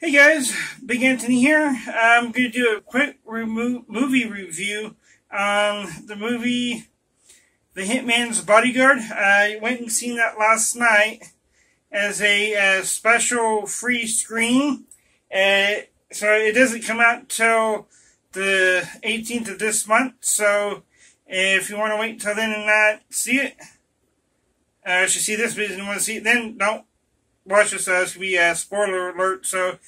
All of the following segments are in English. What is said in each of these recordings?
Hey guys, Big Anthony here. I'm going to do a quick movie review on the movie The Hitman's Bodyguard. I went and seen that last night as a special free screen. So it doesn't come out till the 18th of this month. So if you want to wait till then and not see it, if you see this video and want to see it, then don't watch this. This will be a spoiler alert. So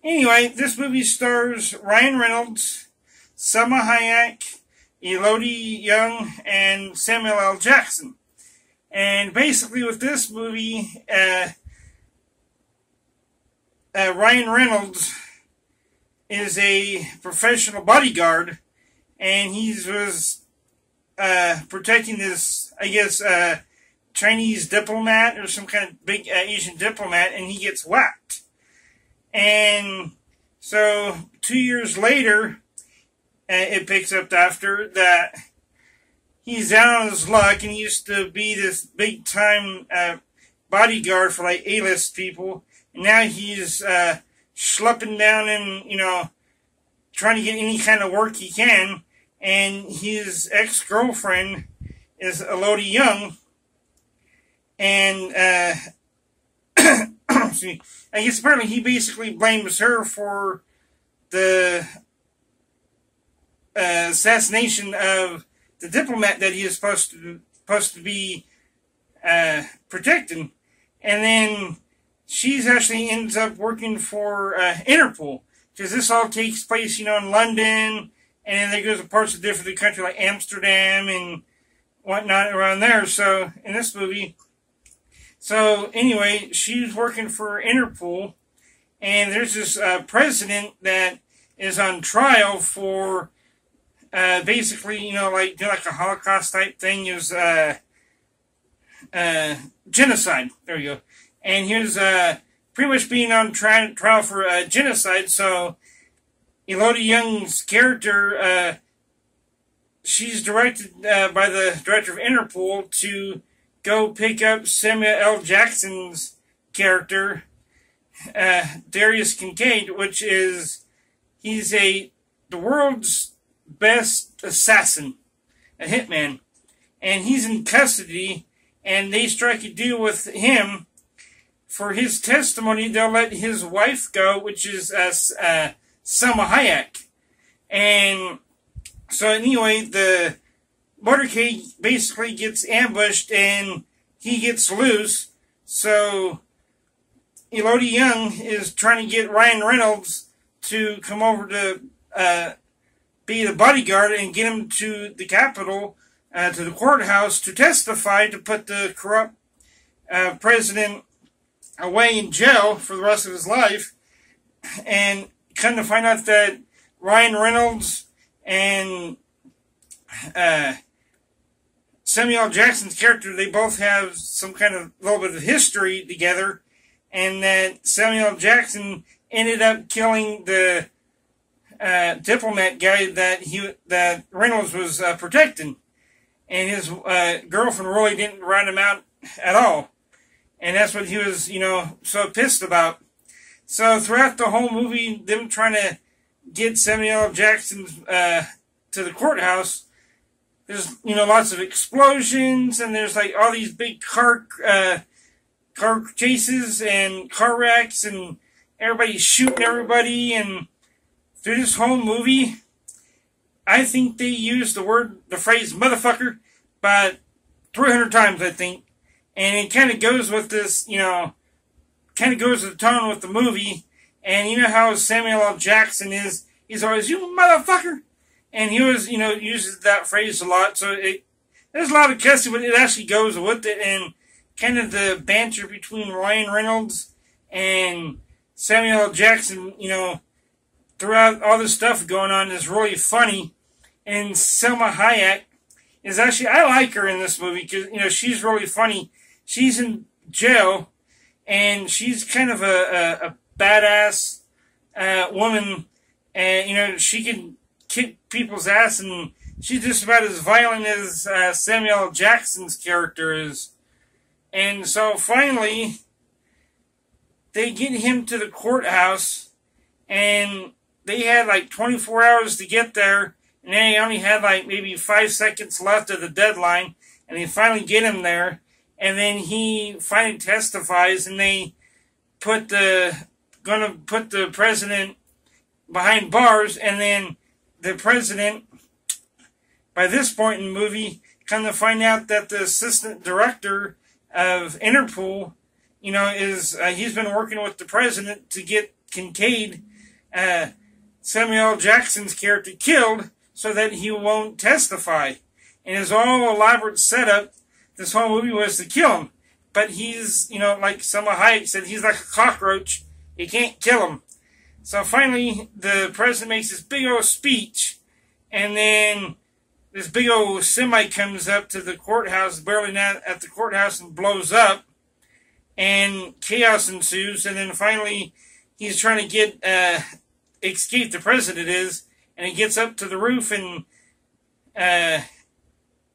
anyway, this movie stars Ryan Reynolds, Selma Hayek, Elodie Young, and Samuel L. Jackson. And basically with this movie, Ryan Reynolds is a professional bodyguard, and he was protecting this, I guess, Chinese diplomat or some kind of big Asian diplomat, and he gets whacked. And so 2 years later, it picks up after that he's down on his luck, and he used to be this big time bodyguard for like A-list people, and now he's schlepping down and trying to get any kind of work he can. And his ex-girlfriend is Elodie Young, and I guess apparently he basically blames her for the assassination of the diplomat that he is supposed to be protecting. And then she's actually ends up working for Interpol, because this all takes place, in London, and then they go to parts of different country like Amsterdam and whatnot around there. So in this movie. So anyway, she's working for Interpol, and there's this president that is on trial for basically, like do like a Holocaust type thing. It was genocide. There you go. And he was pretty much being on trial for genocide. So Elodie Young's character, she's directed by the director of Interpol to go pick up Samuel L. Jackson's character, Darius Kincaid, which is, he's the world's best assassin, a hitman, and he's in custody, and they strike a deal with him. For his testimony, they'll let his wife go, which is Selma Hayek. And so anyway, the motorcade basically gets ambushed and he gets loose. So Elodie Young is trying to get Ryan Reynolds to come over to be the bodyguard and get him to the Capitol, to the courthouse, to testify, to put the corrupt president away in jail for the rest of his life. And kind of find out that Ryan Reynolds and Samuel L. Jackson's character, they both have some kind of little bit of history together, and that Samuel L. Jackson ended up killing the diplomat guy that Reynolds was protecting, and his girlfriend really didn't rat him out at all, and that's what he was, so pissed about. So throughout the whole movie, them trying to get Samuel L. Jackson to the courthouse, there's, lots of explosions, and there's like all these big car chases and car wrecks, and everybody's shooting everybody. And through this whole movie, I think they used the phrase motherfucker about 300 times, I think. And it kind of goes with this, kind of goes with the tone with the movie. And you know how Samuel L. Jackson is, he's always, you motherfucker. And he was, uses that phrase a lot. So there's a lot of cussing, but it actually goes with it. And kind of the banter between Ryan Reynolds and Samuel L. Jackson, throughout all this stuff going on is really funny. And Selma Hayek is actually, I like her in this movie because, she's really funny. She's in jail, and she's kind of a badass woman. And, she can kick people's ass, and she's just about as violent as Samuel L. Jackson's character is. And so finally, they get him to the courthouse, and they had like 24 hours to get there, and they only had like maybe 5 seconds left of the deadline, and they finally get him there, and then he finally testifies, and they gonna put the president behind bars, and then the president, by this point in the movie, come to find out that the assistant director of Interpol, he's been working with the president to get Kincaid, Samuel L. Jackson's character, killed so that he won't testify. And his all elaborate setup, this whole movie was to kill him. But he's, like Selma Hayek said, he's like a cockroach. You can't kill him. So finally, the president makes this big old speech, and then this big old semi comes up to the courthouse, barely not at the courthouse, and blows up, and chaos ensues. And then finally, he's trying to escape, the president is, and he gets up to the roof, and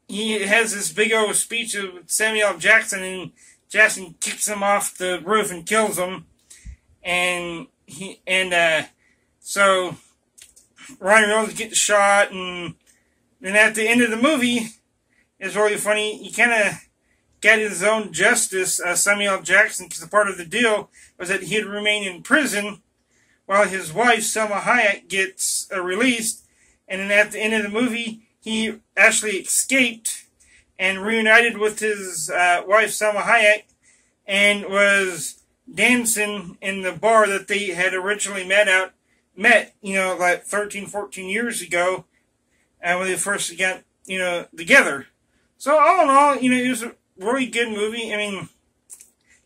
he has this big old speech of Samuel L. Jackson, and Jackson kicks him off the roof and kills him. So Ryan Reynolds gets shot, and then at the end of the movie, it's really funny. He kind of got his own justice, Samuel L. Jackson, because a part of the deal was that he'd remain in prison while his wife, Selma Hayek, gets released. And then at the end of the movie, he actually escaped and reunited with his wife, Selma Hayek, and was dancing in the bar that they had originally met, like 13, 14 years ago, when they first got, together. So all in all, it was a really good movie. I mean,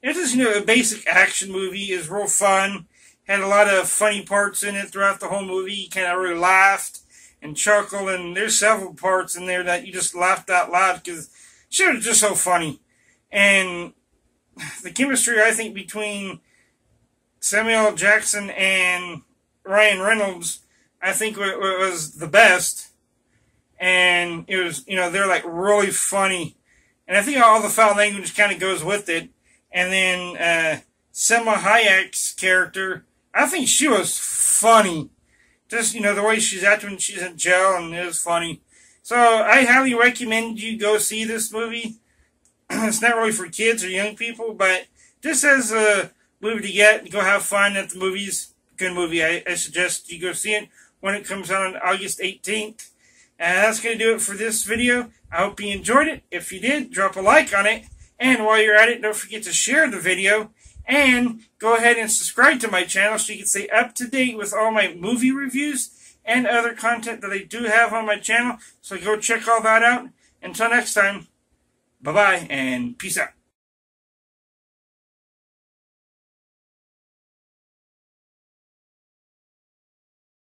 it's just, a basic action movie. It's real fun. Had a lot of funny parts in it throughout the whole movie. You kind of really laughed and chuckled, and there's several parts in there that you just laughed out loud because shit was just so funny. And the chemistry, I think, between Samuel L. Jackson and Ryan Reynolds, I think was the best. And it was, they're like really funny. And I think all the foul language kind of goes with it. And then Selma Hayek's character, I think she was funny. Just, the way she's acting when she's in jail, and it was funny. So I highly recommend you go see this movie. It's not really for kids or young people, but just as a movie to get, go have fun at the movies. Good movie. I suggest you go see it when it comes out on August 18th. And that's going to do it for this video. I hope you enjoyed it. If you did, drop a like on it. And while you're at it, don't forget to share the video. And go ahead and subscribe to my channel so you can stay up to date with all my movie reviews and other content that I do have on my channel. So go check all that out. Until next time. Bye-bye, and peace out.